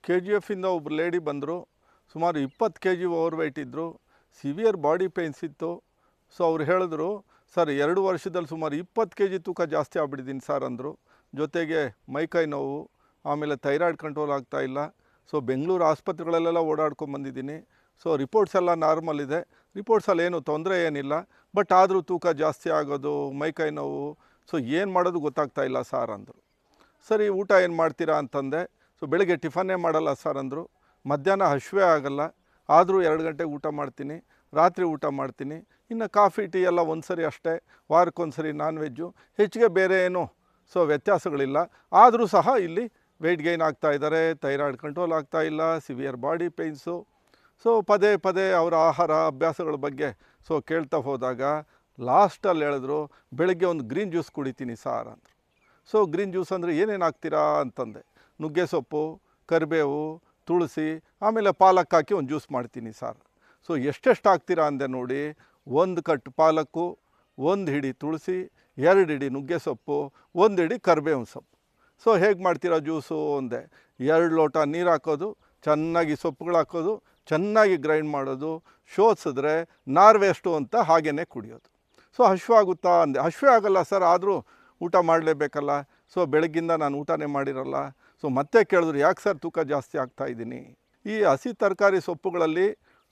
KGF ಇಂದ ಒಬ್ಬರು lady ಬಂದರು. ಸುಮಾರು 20 kg ಓವರ್ ವೆಯ್ಟ್ ಇದ್ದರು. ಸಿವಿಯರ್ ಬಾಡಿ ಪೇಯ್ನ್ಸ್ ಇತ್ತು. ಸೊ ಅವ್ರು ಹೇಳಿದ್ರು, ಸರ್ 2 ವರ್ಷದಲ್ಲಿ ಸುಮಾರು 20 kg ತೂಕ ಜಾಸ್ತಿ ಆಗ್ಬಿಟ್ಟಿದ್ದೀನಿ ಸರ್ ಅಂದರು. ಜೊತೆಗೆ ಮೈಕೈ ನೋವು, ಆಮೇಲೆ ಥೈರಾಯ್ಡ್ ಕಂಟ್ರೋಲ್ ಆಗ್ತಾಯಿಲ್ಲ. ಸೊ ಬೆಂಗಳೂರು ಆಸ್ಪತ್ರೆಗಳಲ್ಲೆಲ್ಲ ಓಡಾಡ್ಕೊಂಬಂದಿದ್ದೀನಿ. ಸೊ ರಿಪೋರ್ಟ್ಸ್ ಎಲ್ಲ ನಾರ್ಮಲ್ ಇದೆ. ರಿಪೋರ್ಟ್ಸಲ್ಲಿ ಏನು ತೊಂದರೆ ಏನಿಲ್ಲ. ಬಟ್ ಆದರೂ ತೂಕ ಜಾಸ್ತಿ ಆಗೋದು, ಮೈಕೈ ನೋವು, ಸೊ ಏನು ಮಾಡೋದು ಗೊತ್ತಾಗ್ತಾ ಇಲ್ಲ ಸರ್ ಅಂದರು. ಸರಿ ಊಟ ಏನು ಮಾಡ್ತೀರಾ ಅಂತಂದೆ. ಸೊ ಬೆಳಗ್ಗೆ ಟಿಫನ್ನೇ ಮಾಡಲ್ಲ ಸರ್ ಅಂದರು. ಮಧ್ಯಾಹ್ನ ಹಸಿವೆ ಆಗಲ್ಲ, ಆದರೂ 2 ಗಂಟೆಗೆ ಊಟ ಮಾಡ್ತೀನಿ, ರಾತ್ರಿ ಊಟ ಮಾಡ್ತೀನಿ. ಇನ್ನು ಕಾಫಿ ಟೀ ಎಲ್ಲ ಒಂದು ಸರಿ ಅಷ್ಟೇ, ವಾರಕ್ಕೊಂದು ಸರಿ ನಾನ್ ವೆಜ್ಜು, ಹೆಚ್ಚಿಗೆ ಬೇರೆ ಏನು ಸೊ ವ್ಯತ್ಯಾಸಗಳಿಲ್ಲ. ಆದರೂ ಸಹ ಇಲ್ಲಿ ವೆಯ್ಟ್ ಗೈನ್ ಆಗ್ತಾ ಇದ್ದಾರೆ, ಥೈರಾಯ್ಡ್ ಕಂಟ್ರೋಲ್ ಆಗ್ತಾ ಇಲ್ಲ, ಸಿವಿಯರ್ ಬಾಡಿ ಪೇಯ್ನ್ಸು. ಸೊ ಪದೇ ಪದೇ ಅವರ ಆಹಾರ ಅಭ್ಯಾಸಗಳ ಬಗ್ಗೆ ಸೊ ಕೇಳ್ತಾ ಹೋದಾಗ ಲಾಸ್ಟಲ್ಲಿ ಹೇಳಿದ್ರು, ಬೆಳಗ್ಗೆ ಒಂದು ಗ್ರೀನ್ ಜ್ಯೂಸ್ ಕುಡಿತೀನಿ ಸಾರ್ ಅಂದರು. ಸೊ ಗ್ರೀನ್ ಜ್ಯೂಸ್ ಅಂದರೆ ಏನೇನು ಹಾಕ್ತೀರಾ ಅಂತಂದೆ. ನುಗ್ಗೆ ಸೊಪ್ಪು, ಕರಿಬೇವು, ತುಳಸಿ, ಆಮೇಲೆ ಪಾಲಕ್ ಹಾಕಿ ಒಂದು ಜ್ಯೂಸ್ ಮಾಡ್ತೀನಿ ಸಾರ್. ಸೊ ಎಷ್ಟೆಷ್ಟು ಹಾಕ್ತೀರಾ ಅಂದೆ ನೋಡಿ. 1 ಕಟ್ ಪಾಲಕ್ಕು, 1 ಹಿಡಿ ತುಳಸಿ, 2 ಹಿಡಿ ನುಗ್ಗೆ ಸೊಪ್ಪು, 1 ಹಿಡಿ ಕರಿಬೇವಿನ ಸೊಪ್ಪು. ಸೊ ಹೇಗೆ ಮಾಡ್ತೀರಾ ಜ್ಯೂಸು ಅಂದೆ. 2 ಲೋಟ ನೀರು ಹಾಕೋದು, ಚೆನ್ನಾಗಿ ಸೊಪ್ಪುಗಳು ಹಾಕೋದು, ಚೆನ್ನಾಗಿ ಗ್ರೈಂಡ್ ಮಾಡೋದು, ಶೋಧಿಸಿದ್ರೆ ನಾರ್ ವೇಸ್ಟು ಅಂತ ಹಾಗೇ ಕುಡಿಯೋದು. ಸೊ ಹಸಿವಾಗುತ್ತಾ ಅಂದೆ. ಹಸಿವೆ ಆಗಲ್ಲ ಸರ್, ಆದರೂ ಊಟ ಮಾಡಲೇಬೇಕಲ್ಲ. ಸೊ ಬೆಳಗ್ಗಿಂದ ನಾನು ಊಟನೇ ಮಾಡಿರಲ್ಲ. ಸೊ ಮತ್ತೆ ಕೇಳಿದ್ರು, ಯಾಕೆ ಸರ್ ತೂಕ ಜಾಸ್ತಿ ಆಗ್ತಾಯಿದ್ದೀನಿ. ಈ ಹಸಿ ತರಕಾರಿ ಸೊಪ್ಪುಗಳಲ್ಲಿ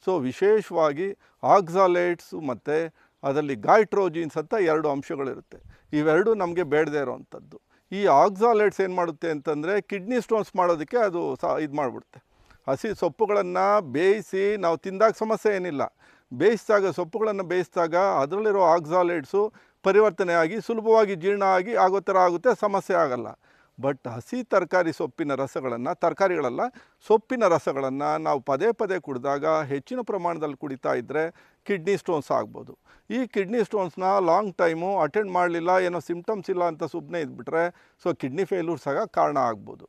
ಸೊ ವಿಶೇಷವಾಗಿ ಆಕ್ಸಾಲೇಟ್ಸು ಮತ್ತು ಅದರಲ್ಲಿ ಗಾಯ್ಟ್ರೋಜಿನ್ಸ್ ಅಂತ 2 ಅಂಶಗಳಿರುತ್ತೆ. ಇವೆರಡು ನಮಗೆ ಬೇಡದೇ ಇರೋವಂಥದ್ದು. ಈ ಆಕ್ಸಾಲೇಟ್ಸ್ ಏನು ಮಾಡುತ್ತೆ ಅಂತಂದರೆ ಕಿಡ್ನಿ ಸ್ಟೋನ್ಸ್ ಮಾಡೋದಕ್ಕೆ ಅದು ಇದು ಮಾಡಿಬಿಡುತ್ತೆ. ಹಸಿ ಸೊಪ್ಪುಗಳನ್ನು ಬೇಯಿಸಿ ನಾವು ತಿಂದಾಗ ಸಮಸ್ಯೆ ಏನಿಲ್ಲ. ಬೇಯಿಸಿದಾಗ ಸೊಪ್ಪುಗಳನ್ನು ಬೇಯಿಸಿದಾಗ ಅದರಲ್ಲಿರೋ ಆಕ್ಸಾಲೇಟ್ಸು ಪರಿವರ್ತನೆ ಆಗಿ ಸುಲಭವಾಗಿ ಜೀರ್ಣ ಆಗಿ ಆಗೋ ಥರ ಆಗುತ್ತೆ, ಸಮಸ್ಯೆ ಆಗಲ್ಲ. ಬಟ್ ಹಸಿ ತರಕಾರಿ ಸೊಪ್ಪಿನ ರಸಗಳನ್ನು, ತರಕಾರಿಗಳಲ್ಲ ಸೊಪ್ಪಿನ ರಸಗಳನ್ನು ನಾವು ಪದೇ ಪದೇ ಕುಡಿದಾಗ, ಹೆಚ್ಚಿನ ಪ್ರಮಾಣದಲ್ಲಿ ಕುಡಿತಾ ಇದ್ದರೆ ಕಿಡ್ನಿ ಸ್ಟೋನ್ಸ್ ಆಗ್ಬೋದು. ಈ ಕಿಡ್ನಿ ಸ್ಟೋನ್ಸ್ನ ಲಾಂಗ್ ಟೈಮು ಅಟೆಂಡ್ ಮಾಡಲಿಲ್ಲ, ಏನೋ ಸಿಮ್ಟಮ್ಸ್ ಇಲ್ಲ ಅಂತ ಸುಮ್ಮನೆ ಇದ್ಬಿಟ್ರೆ ಸೊ ಕಿಡ್ನಿ ಫೇಲ್ಯೂರ್ಸ್ ಆಗ ಕಾರಣ ಆಗ್ಬೋದು.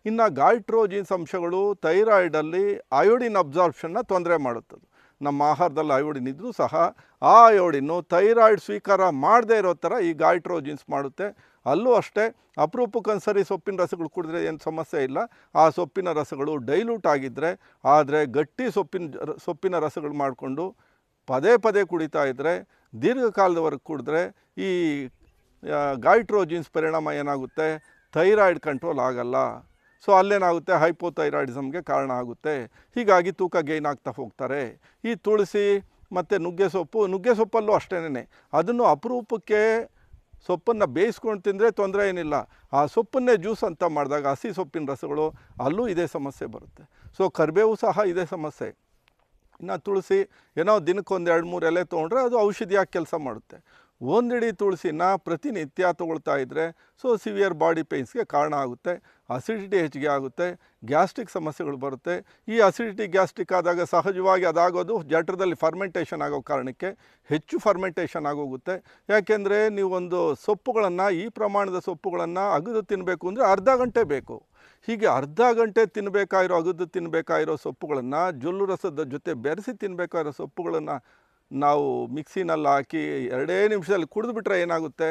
ಇನ್ನು ಗಾಯ್ಟ್ರೋಜಿನ್ಸ್ ಅಂಶಗಳು ಥೈರಾಯ್ಡಲ್ಲಿ ಅಯೋಡಿನ್ ಅಬ್ಸಾರ್ಪ್ಷನ್ನ ತೊಂದರೆ ಮಾಡುತ್ತದೆ. ನಮ್ಮ ಆಹಾರದಲ್ಲಿ ಅಯೋಡಿನ್ ಇದ್ದರೂ ಸಹ ಆ ಅಯೋಡಿನ್ನು ಥೈರಾಯ್ಡ್ ಸ್ವೀಕಾರ ಮಾಡದೇ ಇರೋ ಥರ ಈ ಗಾಯ್ಟ್ರೋಜಿನ್ಸ್ ಮಾಡುತ್ತೆ. ಅಲ್ಲೂ ಅಷ್ಟೇ, ಅಪರೂಪಕ್ಕೊಂದ್ಸರಿ ಸೊಪ್ಪಿನ ರಸಗಳು ಕುಡಿದ್ರೆ ಏನು ಸಮಸ್ಯೆ ಇಲ್ಲ. ಆ ಸೊಪ್ಪಿನ ರಸಗಳು ಡೈಲ್ಯೂಟ್ ಆಗಿದ್ದರೆ, ಆದರೆ ಗಟ್ಟಿ ಸೊಪ್ಪಿನ ರಸಗಳು ಮಾಡಿಕೊಂಡು ಪದೇ ಪದೇ ಕುಡಿತಾ ಇದ್ದರೆ, ದೀರ್ಘಕಾಲದವರೆಗೆ ಕುಡಿದ್ರೆ ಈ ಗಾಯ್ಟ್ರೋಜಿನ್ಸ್ ಪರಿಣಾಮ ಏನಾಗುತ್ತೆ, ಥೈರಾಯ್ಡ್ ಕಂಟ್ರೋಲ್ ಆಗಲ್ಲ. ಸೊ ಅಲ್ಲೇನಾಗುತ್ತೆ, ಹೈಪೋಥೈರಾಯ್ಡಿಸಮ್ಗೆ ಕಾರಣ ಆಗುತ್ತೆ. ಹೀಗಾಗಿ ತೂಕ ಗೈನ್ ಆಗ್ತಾ ಹೋಗ್ತಾರೆ. ಈ ತುಳಸಿ ಮತ್ತು ನುಗ್ಗೆ ಸೊಪ್ಪಲ್ಲೂ ಅಷ್ಟೇನೆ. ಅದನ್ನು ಅಪರೂಪಕ್ಕೆ ಸೊಪ್ಪನ್ನು ಬೇಯಿಸ್ಕೊಂಡು ತಿಂದರೆ ತೊಂದರೆ ಏನಿಲ್ಲ. ಆ ಸೊಪ್ಪನ್ನೇ ಜ್ಯೂಸ್ ಅಂತ ಮಾಡಿದಾಗ ಹಸಿ ಸೊಪ್ಪಿನ ರಸಗಳು, ಅಲ್ಲೂ ಇದೇ ಸಮಸ್ಯೆ ಬರುತ್ತೆ. ಸೊ ಕರಿಬೇವು ಸಹ ಇದೇ ಸಮಸ್ಯೆ. ಇನ್ನು ತುಳಸಿ ಏನೋ ದಿನಕ್ಕೊಂದು 2-3 ಎಲೆ ತೊಗೊಂಡ್ರೆ ಅದು ಔಷಧಿಯಾಗಿ ಕೆಲಸ ಮಾಡುತ್ತೆ. 1 ಹಿಡಿ ತುಳಸಿನ ಪ್ರತಿನಿತ್ಯ ತೊಗೊಳ್ತಾ ಇದ್ದರೆ ಸೊ ಸಿವಿಯರ್ ಬಾಡಿ ಪೇಯ್ನ್ಸ್ಗೆ ಕಾರಣ ಆಗುತ್ತೆ. ಅಸಿಡಿಟಿ ಹೆಚ್ಚಿಗೆ ಆಗುತ್ತೆ, ಗ್ಯಾಸ್ಟ್ರಿಕ್ ಸಮಸ್ಯೆಗಳು ಬರುತ್ತೆ. ಈ ಅಸಿಡಿಟಿ ಗ್ಯಾಸ್ಟ್ರಿಕ್ ಆದಾಗ ಸಹಜವಾಗಿ ಅದಾಗೋದು ಜಠರದಲ್ಲಿ ಫರ್ಮೆಂಟೇಷನ್ ಆಗೋ ಕಾರಣಕ್ಕೆ ಹೆಚ್ಚು ಫರ್ಮೆಂಟೇಷನ್ ಆಗೋಗುತ್ತೆ. ಯಾಕೆಂದರೆ ನೀವೊಂದು ಸೊಪ್ಪುಗಳನ್ನು, ಈ ಪ್ರಮಾಣದ ಸೊಪ್ಪುಗಳನ್ನು ಅಗದು ತಿನ್ನಬೇಕು ಅಂದರೆ ಅರ್ಧ ಗಂಟೆ ಬೇಕು. ಹೀಗೆ ಅರ್ಧ ಗಂಟೆ ಅಗದು ತಿನ್ನಬೇಕಾಗಿರೋ ಸೊಪ್ಪುಗಳನ್ನು ಜೊಲ್ಲು ರಸದ ಜೊತೆ ಬೆರೆಸಿ ತಿನ್ನಬೇಕಾಗಿರೋ ಸೊಪ್ಪುಗಳನ್ನು ನಾವು ಮಿಕ್ಸಿನಲ್ಲಿ ಹಾಕಿ 2 ನಿಮಿಷದಲ್ಲಿ ಕುಡಿದ್ಬಿಟ್ರೆ ಏನಾಗುತ್ತೆ,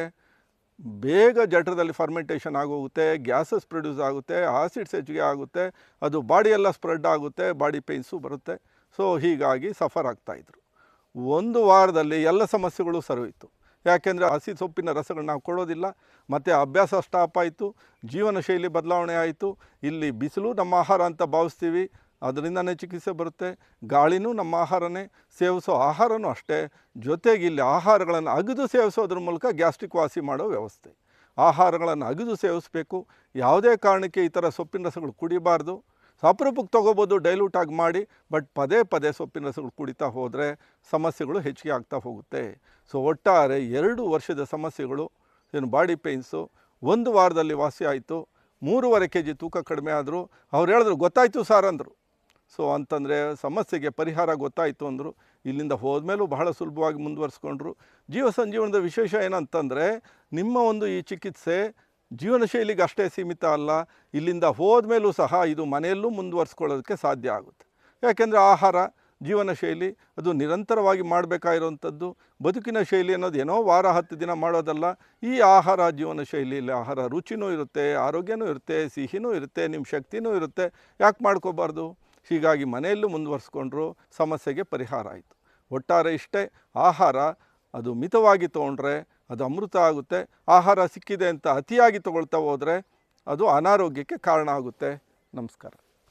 ಬೇಗ ಜಠರದಲ್ಲಿ ಫರ್ಮೆಂಟೇಷನ್ ಆಗೋಗುತ್ತೆ, ಗ್ಯಾಸಸ್ ಪ್ರೊಡ್ಯೂಸ್ ಆಗುತ್ತೆ, ಆಸಿಡ್ಸ್ ಹೆಚ್ಚಿಗೆ ಆಗುತ್ತೆ, ಅದು ಬಾಡಿಯೆಲ್ಲ ಸ್ಪ್ರೆಡ್ ಆಗುತ್ತೆ, ಬಾಡಿ ಪೇಯ್ನ್ಸು ಬರುತ್ತೆ. ಸೊ ಹೀಗಾಗಿ ಸಫರ್ ಆಗ್ತಾಯಿದ್ರು. 1 ವಾರದಲ್ಲಿ ಎಲ್ಲ ಸಮಸ್ಯೆಗಳು ಸರೋಯಿತು. ಯಾಕೆಂದರೆ ಹಸಿ ಸೊಪ್ಪಿನ ರಸಗಳನ್ನ ನಾವು ಕೊಡೋದಿಲ್ಲ, ಮತ್ತು ಅಭ್ಯಾಸ ಸ್ಟಾಪ್ ಆಯಿತು, ಜೀವನ ಶೈಲಿ ಬದಲಾವಣೆ ಆಯಿತು. ಇಲ್ಲಿ ಬಿಸಿಲು ನಮ್ಮ ಆಹಾರ ಅಂತ ಭಾವಿಸ್ತೀವಿ, ಅದರಿಂದನೇ ಚಿಕಿತ್ಸೆ ಬರುತ್ತೆ. ಗಾಳಿನೂ ನಮ್ಮ ಆಹಾರನೇ, ಸೇವಿಸೋ ಆಹಾರನೂ ಅಷ್ಟೇ. ಜೊತೆಗೆ ಇಲ್ಲಿ ಆಹಾರಗಳನ್ನು ಅಗದು ಸೇವಿಸೋದ್ರ ಮೂಲಕ ಗ್ಯಾಸ್ಟ್ರಿಕ್ ವಾಸಿ ಮಾಡೋ ವ್ಯವಸ್ಥೆ. ಆಹಾರಗಳನ್ನು ಅಗದು ಸೇವಿಸಬೇಕು. ಯಾವುದೇ ಕಾರಣಕ್ಕೆ ಈ ಥರ ಸೊಪ್ಪಿನ ರಸಗಳು ಕುಡಿಬಾರ್ದು. ಅಪರೂಪಕ್ಕೆ ತೊಗೋಬೋದು ಡೈಲ್ಯೂಟ್ ಆಗಿ ಮಾಡಿ, ಬಟ್ ಪದೇ ಪದೇ ಸೊಪ್ಪಿನ ರಸಗಳು ಕುಡಿತಾ ಹೋದರೆ ಸಮಸ್ಯೆಗಳು ಹೆಚ್ಚಿಗೆ ಆಗ್ತಾ ಹೋಗುತ್ತೆ. ಸೊ ಒಟ್ಟಾರೆ 2 ವರ್ಷದ ಸಮಸ್ಯೆಗಳು, ಏನು ಬಾಡಿ ಪೇಯ್ನ್ಸು 1 ವಾರದಲ್ಲಿ ವಾಸಿ ಆಯಿತು. 3.5 kg ತೂಕ ಕಡಿಮೆ ಆದರು. ಅವ್ರು ಹೇಳಿದ್ರು, ಗೊತ್ತಾಯಿತು ಸಾರ್ ಅಂದರು. ಸೊ ಅಂತಂದರೆ ಸಮಸ್ಯೆಗೆ ಪರಿಹಾರ ಗೊತ್ತಾಯಿತು ಅಂದರು. ಇಲ್ಲಿಂದ ಹೋದ್ಮೇಲೂ ಬಹಳ ಸುಲಭವಾಗಿ ಮುಂದುವರಿಸ್ಕೊಂಡ್ರು. ಜೀವ ಸಂಜೀವನದ ವಿಶೇಷ ಏನಂತಂದರೆ, ನಿಮ್ಮ ಒಂದು ಈ ಚಿಕಿತ್ಸೆ ಜೀವನ ಶೈಲಿಗೆ ಅಷ್ಟೇ ಸೀಮಿತ ಅಲ್ಲ, ಇಲ್ಲಿಂದ ಹೋದ್ಮೇಲೂ ಸಹ ಇದು ಮನೆಯಲ್ಲೂ ಮುಂದುವರಿಸ್ಕೊಳ್ಳೋದಕ್ಕೆ ಸಾಧ್ಯ ಆಗುತ್ತೆ. ಯಾಕೆಂದರೆ ಆಹಾರ ಜೀವನ ಶೈಲಿ, ಅದು ನಿರಂತರವಾಗಿ ಮಾಡಬೇಕಾಗಿರುವಂಥದ್ದು. ಬದುಕಿನ ಶೈಲಿ ಅನ್ನೋದು ಏನೋ ವಾರ 10 ದಿನ ಮಾಡೋದಲ್ಲ. ಈ ಆಹಾರ ಜೀವನ ಶೈಲಿಯಲ್ಲಿ ಆಹಾರ ರುಚಿನೂ ಇರುತ್ತೆ, ಆರೋಗ್ಯನೂ ಇರುತ್ತೆ, ಸಿಹಿನೂ ಇರುತ್ತೆ, ನಿಮ್ಮ ಶಕ್ತಿನೂ ಇರುತ್ತೆ. ಯಾಕೆ ಮಾಡ್ಕೋಬಾರ್ದು? ಹೀಗಾಗಿ ಮನೆಯಲ್ಲೂ ಮುಂದುವರಿಸ್ಕೊಂಡ್ರು ಸಮಸ್ಯೆಗೆ ಪರಿಹಾರ ಆಯಿತು. ಒಟ್ಟಾರೆ ಇಷ್ಟೇ, ಆಹಾರ ಅದು ಮಿತವಾಗಿ ತೊಗೊಂಡ್ರೆ ಅದು ಅಮೃತ ಆಗುತ್ತೆ. ಆಹಾರ ಸಿಕ್ಕಿದೆ ಅಂತ ಅತಿಯಾಗಿ ತೊಗೊಳ್ತಾ ಹೋದರೆ ಅದು ಅನಾರೋಗ್ಯಕ್ಕೆ ಕಾರಣ ಆಗುತ್ತೆ. ನಮಸ್ಕಾರ.